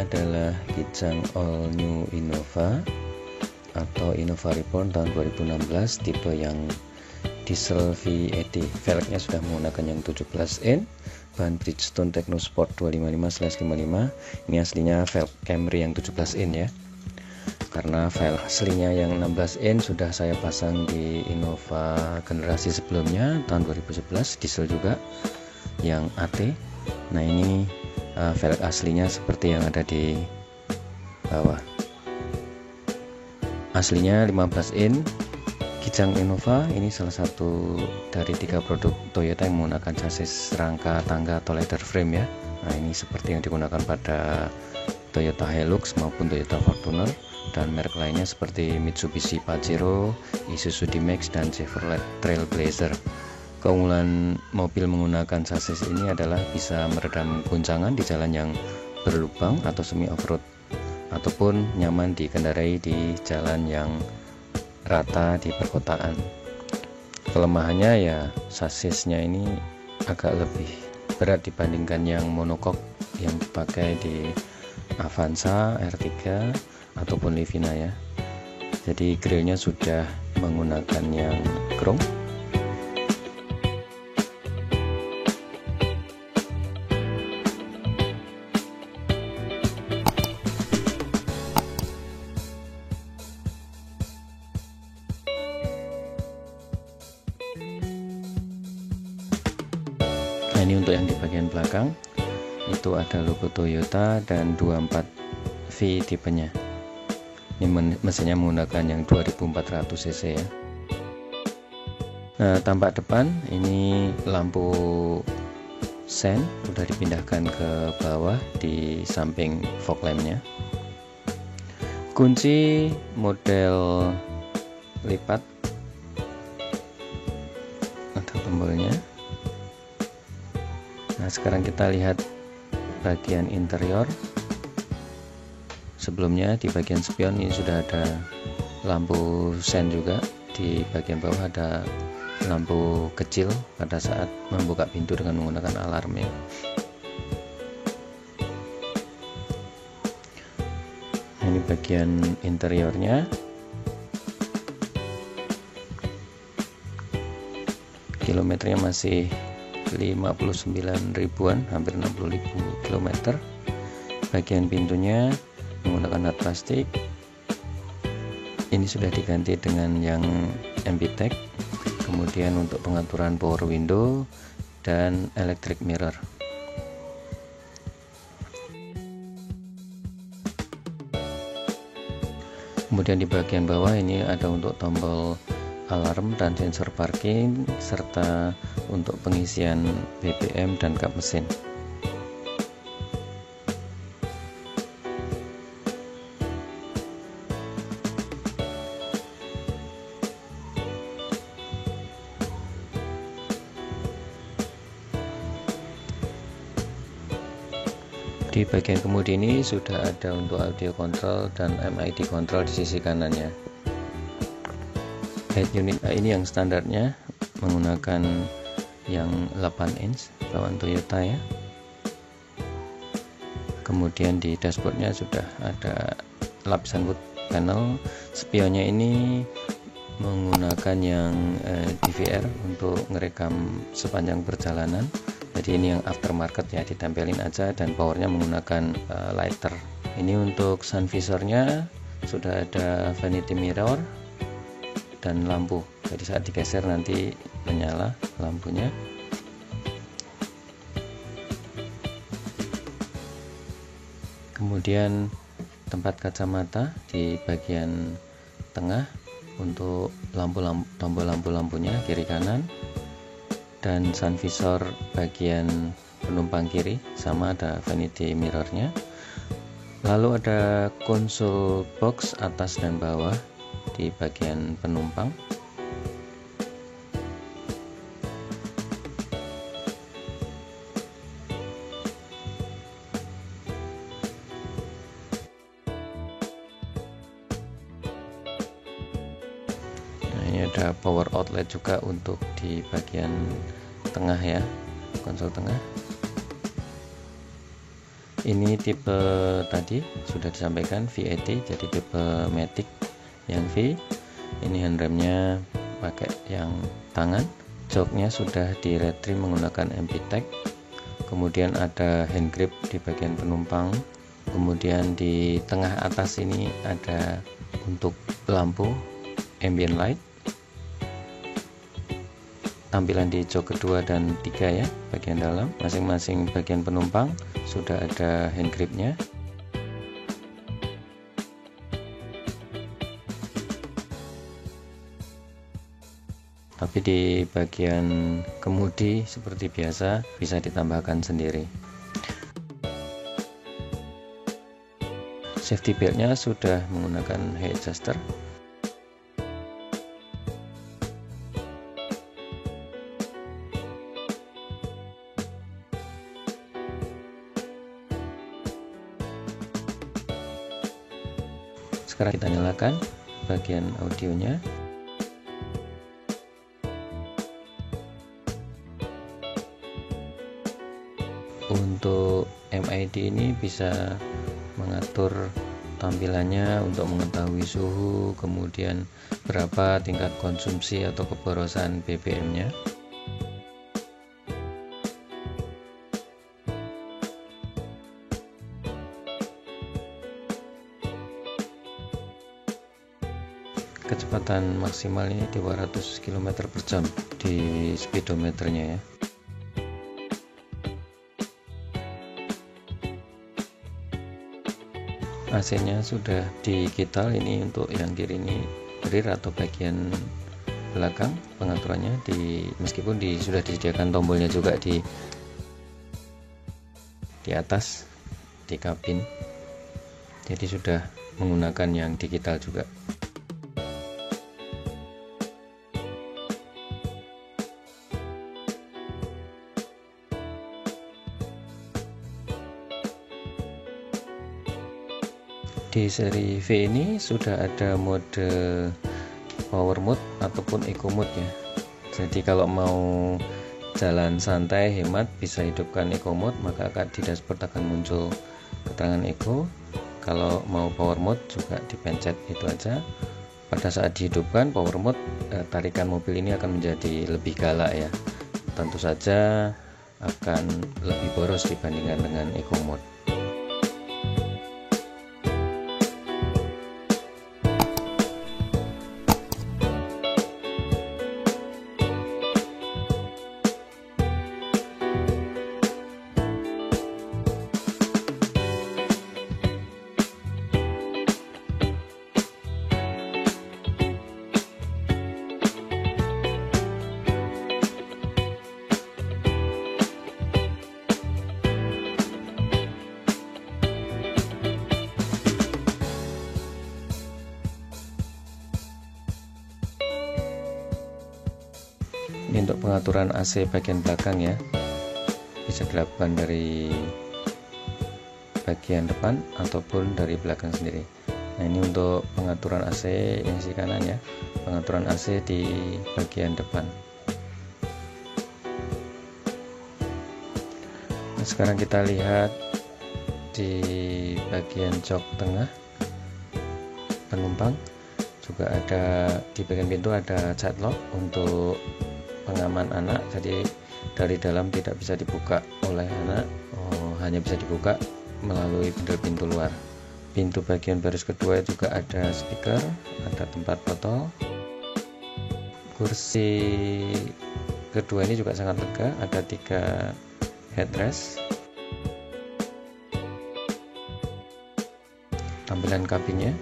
adalah Kijang All New Innova atau Innova Reborn tahun 2016, tipe yang diesel V80. Velgnya sudah menggunakan yang 17 in, bahan Bridgestone Technosport 255/55. Ini aslinya velg Camry yang 17 in ya, karena velg aslinya yang 16 in sudah saya pasang di Innova generasi sebelumnya tahun 2011, diesel juga yang AT. Nah ini velg aslinya seperti yang ada di bawah. Aslinya 15 in Kijang Innova. Ini salah satu dari 3 produk Toyota yang menggunakan chassis rangka tangga atau ladder frame ya. Nah ini seperti yang digunakan pada Toyota Hilux maupun Toyota Fortuner, dan merek lainnya seperti Mitsubishi Pajero, Isuzu D-Max, dan Chevrolet Trailblazer. Keunggulan mobil menggunakan chassis ini adalah bisa meredam guncangan di jalan yang berlubang atau semi off-road, ataupun nyaman dikendarai di jalan yang rata di perkotaan. Kelemahannya ya chassisnya ini agak lebih berat dibandingkan yang monocoque yang dipakai di Avanza, R3 ataupun Livina ya. Jadi grillnya sudah menggunakan yang chrome. Nah ini untuk yang di bagian belakang, itu ada logo Toyota dan 24V tipenya. Ini mesinnya menggunakan yang 2400 cc ya. Nah tampak depan ini lampu sen sudah dipindahkan ke bawah di samping fog lampnya. Kunci model lipat, ada tombolnya. Nah sekarang kita lihat bagian interior. Sebelumnya di bagian spion ini sudah ada lampu sen juga. Di bagian bawah ada lampu kecil pada saat membuka pintu dengan menggunakan alarm ya. Nah, ini bagian interiornya. Kilometernya masih 59 ribuan, hampir 60.000 km. Bagian pintunya menggunakan hard plastik. Ini sudah diganti dengan yang MBTEC. Kemudian untuk pengaturan power window dan electric mirror. Kemudian di bagian bawah ini ada untuk tombol alarm dan sensor parking, serta untuk pengisian BBM dan kap mesin. Di bagian kemudi ini sudah ada untuk audio control dan MID control di sisi kanannya. Head unit ini yang standarnya menggunakan yang 8 inch bawaan Toyota ya. Kemudian di dashboardnya sudah ada lapisan wood panel. Spionnya ini menggunakan yang DVR untuk ngerekam sepanjang perjalanan. Jadi ini yang aftermarket ya, ditempelin aja, dan powernya menggunakan lighter. Ini untuk sun visornya sudah ada vanity mirror dan lampu, jadi saat digeser nanti menyala lampunya. Kemudian tempat kacamata di bagian tengah untuk tombol lampu-lampunya kiri kanan, dan sun visor bagian penumpang kiri sama ada vanity mirrornya. Lalu ada konsol box atas dan bawah di bagian penumpang. Nah, ini ada power outlet juga untuk di bagian tengah ya, konsol tengah. Ini tipe tadi sudah disampaikan VAT, jadi tipe Matic yang V. Ini handremnya pakai yang tangan, joknya sudah di retrim menggunakan MPTEK. Kemudian ada hand grip di bagian penumpang. Kemudian di tengah atas ini ada untuk lampu ambient light. Tampilan di jok kedua dan tiga ya, bagian dalam masing-masing bagian penumpang sudah ada hand gripnya. Tapi di bagian kemudi seperti biasa bisa ditambahkan sendiri. Safety beltnya sudah menggunakan head adjuster. Sekarang kita nyalakan bagian audionya. Untuk MID ini bisa mengatur tampilannya untuk mengetahui suhu, kemudian berapa tingkat konsumsi atau keborosan BBM-nya. Kecepatan maksimal ini 200 km per jam di speedometernya ya. AC-nya sudah digital, ini untuk yang kiri ini rear atau bagian belakang pengaturannya meskipun sudah disediakan tombolnya juga di atas di kabin, jadi sudah menggunakan yang digital juga. Di seri V ini sudah ada mode power mode ataupun eco mode ya. Jadi kalau mau jalan santai hemat bisa hidupkan eco mode, maka di dashboard akan muncul keterangan eco. Kalau mau power mode juga dipencet itu aja. Pada saat dihidupkan power mode, tarikan mobil ini akan menjadi lebih galak ya. Tentu saja akan lebih boros dibandingkan dengan eco mode. Ini untuk pengaturan AC bagian belakang ya, bisa dilakukan dari bagian depan ataupun dari belakang sendiri. Nah ini untuk pengaturan AC yang sisi kanan ya, pengaturan AC di bagian depan. Nah, sekarang kita lihat di bagian jok tengah penumpang juga ada, di bagian pintu ada child lock untuk pengaman anak, jadi dari dalam tidak bisa dibuka oleh anak, hanya bisa dibuka melalui pintu luar. Pintu bagian baris kedua juga ada speaker, ada tempat botol. Kursi kedua ini juga sangat lega, ada 3 headrest. Tampilan kabinnya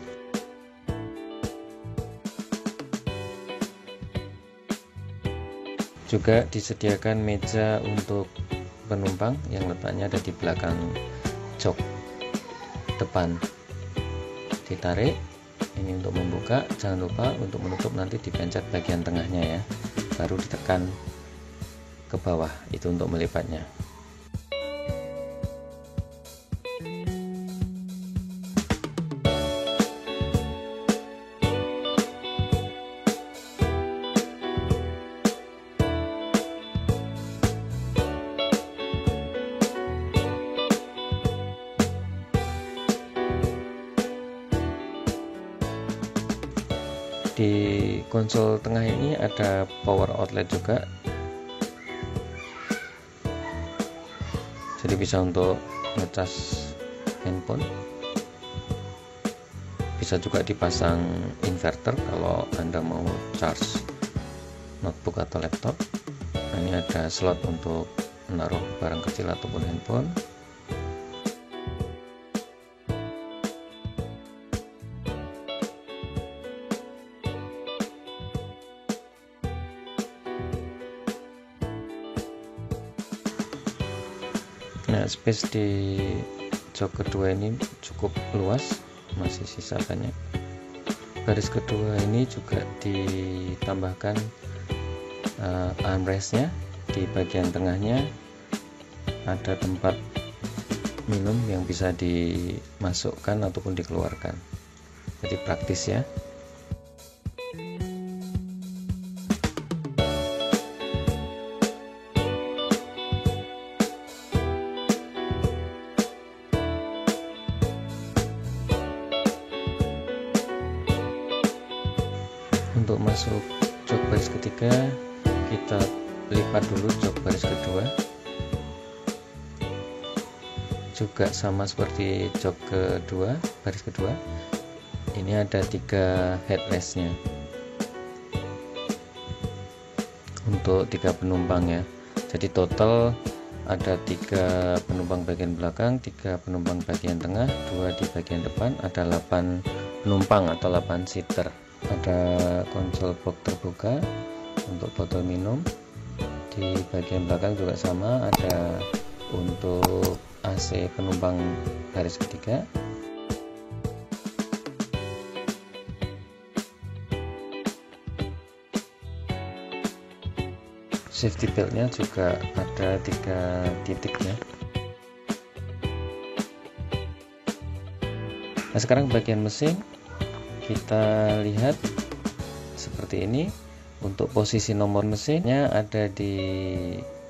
juga disediakan meja untuk penumpang yang letaknya ada di belakang jok depan. Ditarik ini untuk membuka, jangan lupa untuk menutup nanti dipencet bagian tengahnya ya, baru ditekan ke bawah, itu untuk melipatnya. Di konsol tengah ini ada power outlet juga, jadi bisa untuk ngecas handphone. Bisa juga dipasang inverter kalau Anda mau charge notebook atau laptop. Nah, ini ada slot untuk menaruh barang kecil ataupun handphone. Nah, space di jok kedua ini cukup luas, masih sisa banyak. Baris kedua ini juga ditambahkan armrestnya. Di bagian tengahnya ada tempat minum yang bisa dimasukkan ataupun dikeluarkan, jadi praktis ya. Untuk masuk jok baris ketiga, kita lipat dulu jok baris kedua, juga sama seperti jok kedua, baris kedua. Ini ada 3 headrestnya untuk 3 penumpang ya. Jadi total ada 3 penumpang bagian belakang, 3 penumpang bagian tengah, 2 di bagian depan. Ada 8 penumpang atau 8 seater. Ada konsol box terbuka untuk botol minum. Di bagian belakang juga sama, ada untuk AC penumpang baris ketiga. Safety beltnya juga ada 3 titiknya. Nah, sekarang bagian mesin kita lihat seperti ini. Untuk posisi nomor mesinnya ada di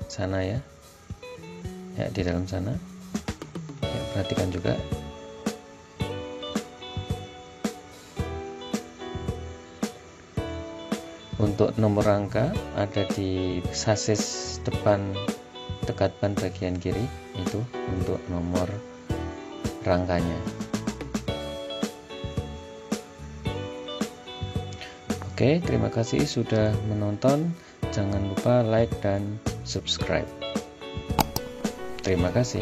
sana ya, di dalam sana ya, perhatikan juga. Untuk nomor rangka ada di sasis depan dekat ban bagian kiri, itu untuk nomor rangkanya. Oke, terima kasih sudah menonton. Jangan lupa like dan subscribe. Terima kasih.